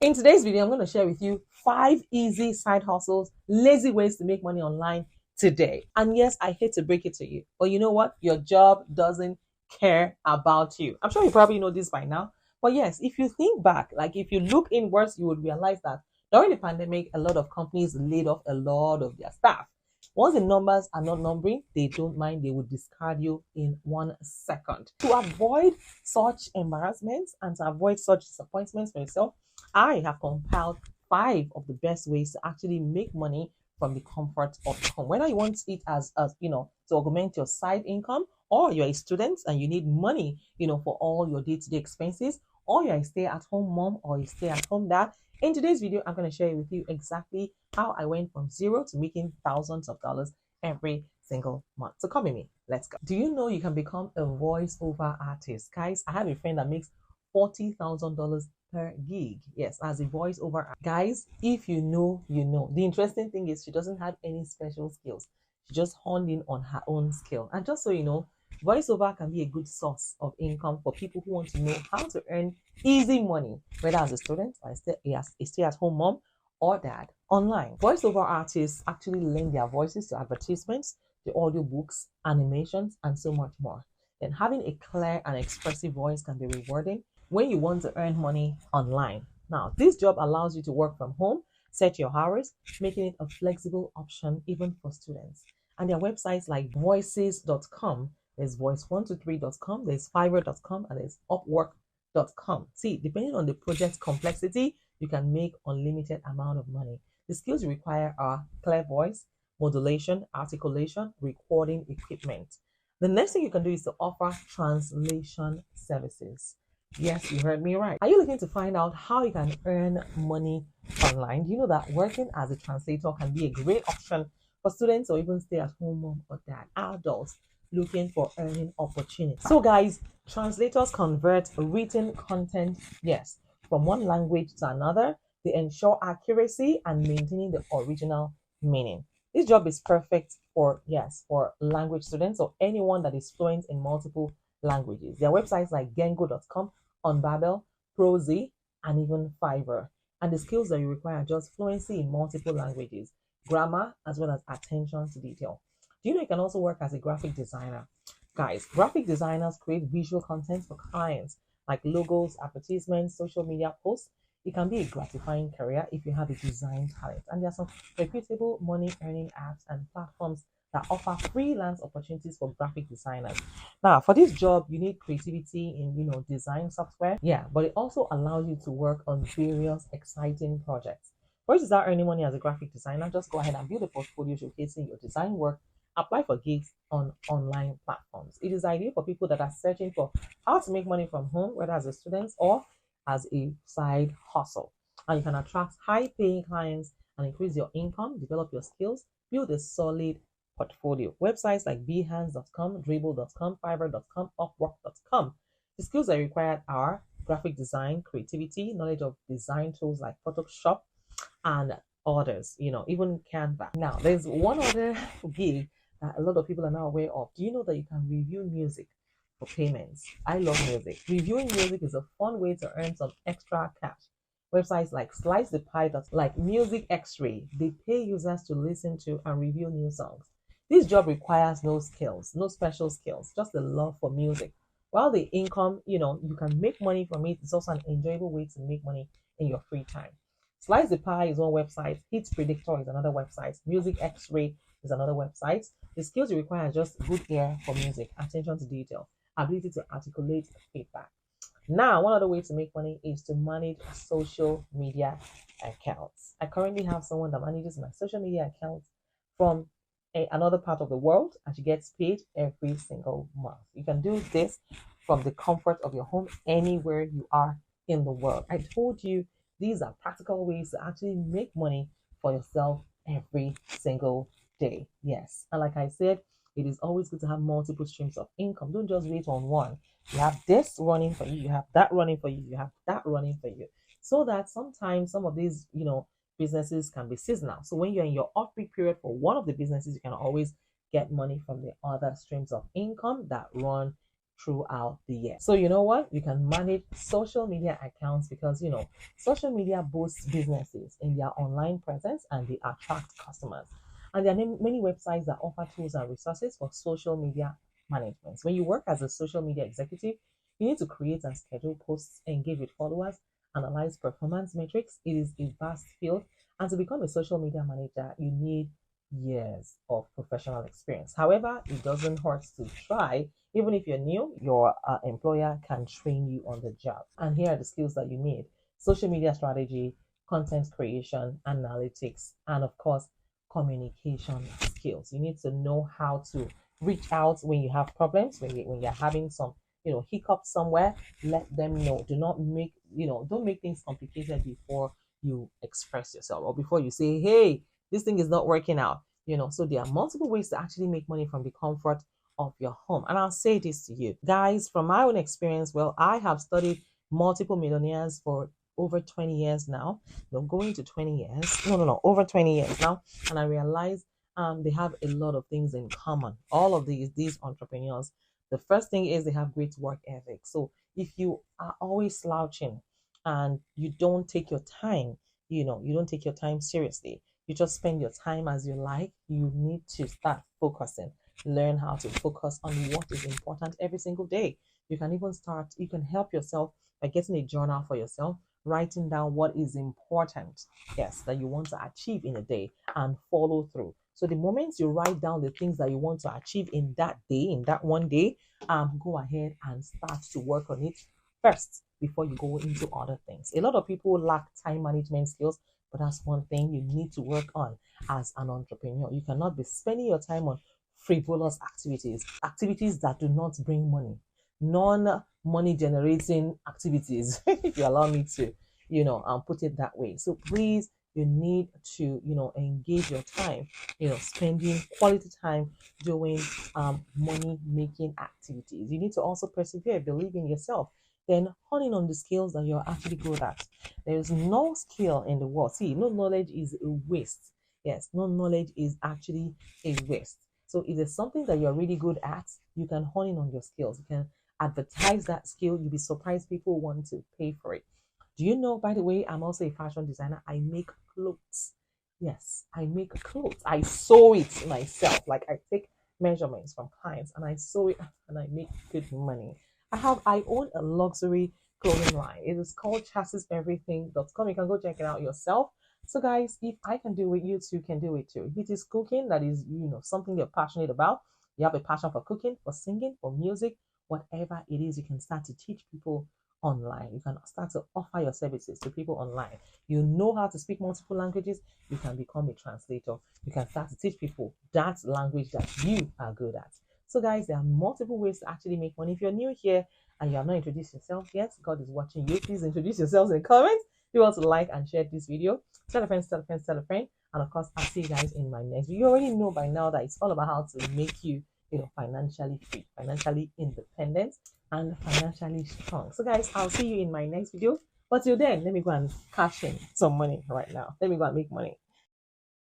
In today's video, I'm going to share with you 5 easy side hustles, lazy ways to make money online today. And yes, I hate to break it to you, but you know what? Your job doesn't care about you. I'm sure you probably know this by now. But yes, if you think back, like if you look inwards, you would realize that during the pandemic, a lot of companies laid off a lot of their staff. Once the numbers are not numbering, they don't mind, they would discard you in 1 second. To avoid such embarrassments and to avoid such disappointments for yourself, I have compiled 5 of the best ways to actually make money from the comfort of home. Whether you want it as to augment your side income, or you're a student and you need money, for all your day-to-day expenses, or you're a stay-at-home mom or a stay-at-home dad. In today's video, I'm going to share with you exactly how I went from zero to making thousands of dollars every single month. So come with me. Let's go. Do you know you can become a voiceover artist? Guys, I have a friend that makes $40,000 per gig. Yes, as a voiceover artist. Guys, if you know, you know. The interesting thing is she doesn't have any special skills. She just honed in on her own skill. And just so you know, voiceover can be a good source of income for people who want to know how to earn easy money, whether as a student or a stay-at-home mom or dad online. Voiceover artists actually lend their voices to advertisements, to audiobooks, animations, and so much more. Then having a clear and expressive voice can be rewarding when you want to earn money online. Now, this job allows you to work from home, set your hours, making it a flexible option even for students. And there are websites like voices.com, there's voice123.com, there's fiverr.com, and there's upwork.com. See, depending on the project's complexity, you can make unlimited amount of money. The skills you require are clear voice, modulation, articulation, recording equipment. The next thing you can do is to offer translation services. Yes, you heard me right. Are you looking to find out how you can earn money online? Do you know that working as a translator can be a great option for students or even stay-at-home mom or dad, adults looking for earning opportunities? So guys, translators convert written content, yes, from one language to another. They ensure accuracy and maintaining the original meaning. This job is perfect for language students or anyone that is fluent in multiple languages. There are websites like gengo.com, Unbabel, Prozee, and even Fiverr. And the skills that you require are just fluency in multiple languages, grammar, as well as attention to detail. Do you know you can also work as a graphic designer? Guys, graphic designers create visual content for clients like logos, advertisements, social media posts. It can be a gratifying career if you have a design talent. And there are some reputable money earning apps and platforms that offer freelance opportunities for graphic designers. Now, for this job, you need creativity in design software. Yeah, but it also allows you to work on various exciting projects. First, to start earning money as a graphic designer, just go ahead and build a portfolio showcasing your design work. Apply for gigs on online platforms. It is ideal for people that are searching for how to make money from home, whether as a student or as a side hustle. And you can attract high-paying clients and increase your income, develop your skills, build a solid portfolio. Websites like behance.com, dribble.com, fiverr.com, upwork.com. The skills that are required are graphic design, creativity, knowledge of design tools like Photoshop and others, even Canva. Now, there's one other gig that a lot of people are now aware of. Do you know that you can review music for payments? I love music. Reviewing music is a fun way to earn some extra cash. Websites like Slice the Pie, like Music X-Ray, they pay users to listen to and review new songs. This job requires no skills, no special skills, just a love for music. While the income, you can make money from it, it's also an enjoyable way to make money in your free time. Slice the Pie is one website, Hit Predictor is another website, Music X-Ray is another website. The skills you require are just good ear for music, attention to detail, ability to articulate feedback. Now, one other way to make money is to manage social media accounts. I currently have someone that manages my social media accounts from another part of the world, and she gets paid every single month. You can do this from the comfort of your home anywhere you are in the world. I told you these are practical ways to actually make money for yourself every single day. Yes. And like I said, it is always good to have multiple streams of income. Don't just wait on one. You have this running for you, you have that running for you, you have that running for you. So that sometimes some of these, businesses can be seasonal. So when you're in your off-peak period for one of the businesses, you can always get money from the other streams of income that run throughout the year. So you know what? You can manage social media accounts because social media boosts businesses in their online presence and they attract customers. And there are many websites that offer tools and resources for social media management. When you work as a social media executive, you need to create and schedule posts, engage with followers, analyze performance metrics. It is a vast field. And to become a social media manager, you need years of professional experience. However, it doesn't hurt to try. Even if you're new, your employer can train you on the job. And here are the skills that you need: social media strategy, content creation, analytics, and of course, communication skills. You need to know how to reach out when you have problems, when you're having some hiccups somewhere. Let them know. Do not make don't make things complicated before you express yourself or before you say, hey, this thing is not working out. So there are multiple ways to actually make money from the comfort of your home. And I'll say this to you guys, from my own experience. Well, I have studied multiple millionaires for over 20 years now. Going to 20 years. No, over 20 years now. And I realized they have a lot of things in common. All of these entrepreneurs. The first thing is they have great work ethic. So if you are always slouching and you don't take your time, you don't take your time seriously, you just spend your time as you like, you need to start focusing. Learn how to focus on what is important every single day. You can help yourself by getting a journal for yourself, writing down what is important, yes, that you want to achieve in a day and follow through. So the moment you write down the things that you want to achieve in that day, in that one day, go ahead and start to work on it first before you go into other things. A lot of people lack time management skills, but that's one thing you need to work on as an entrepreneur. You cannot be spending your time on frivolous activities that do not bring money, non-money generating activities, if you allow me to, put it that way. So please, you need to, engage your time, spending quality time doing money making activities. You need to also persevere, believe in yourself, then honing on the skills that you're actually good at. There is no skill in the world. See, no knowledge is a waste. Yes, no knowledge is actually a waste. So if there's something that you're really good at, you can hone in on your skills. You can advertise that skill. You'll be surprised people want to pay for it. Do you know, by the way, I'm also a fashion designer. I make clothes. Yes, I make clothes. I sew it myself. Like I take measurements from clients and I sew it and I make good money. I own a luxury clothing line. It is called chassiseverything.com. You can go check it out yourself. So guys, if I can do it, you too can do it too. If it is cooking, that is, something you're passionate about, you have a passion for cooking, for singing, for music, whatever it is, you can start to teach people online. You can start to offer your services to people online. You know how to speak multiple languages, you can become a translator. You can start to teach people that language that you are good at. So guys, there are multiple ways to actually make money. If you're new here and you have not introduced yourself yet, God is watching you. Please introduce yourselves in the comments. If you want to like and share this video, tell a friend, tell a friend, tell a friend. And of course, I'll see you guys in my next video. You already know by now that it's all about how to make you, financially free, financially independent, and financially strong. So guys, I'll see you in my next video. But till then, let me go and cash in some money right now. Let me go and make money.